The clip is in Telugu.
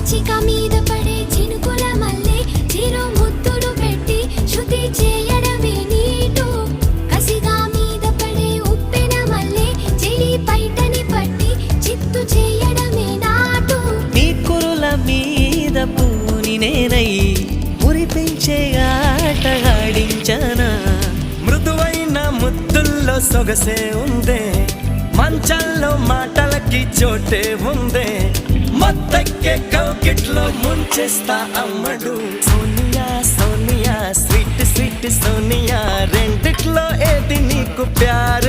చిక మీద పడే చినుకుల మల్లె చిరు ముద్దులు పెట్టి శృతి చేయడమే నీటు కసిగా మీద పడే ఉప్పెన మల్లె చెలి పైటని పట్టి చిత్తు చేయడమే నాటు నీ కురుల మీద పూని నేనై మురిపించే ఆట ఆడించనా మృదువైన ముద్దుల్లో సొగసే ఉందే మంచంలో మాటలకి చోటే ఉందే మత్తెక్కే కౌకిట్లో ముంచేస్తా అమ్మడు సోనియా సోనియా స్వీట్ స్వీట్ సోనియా రెండిట్లో ఏది నీకు ప్యార్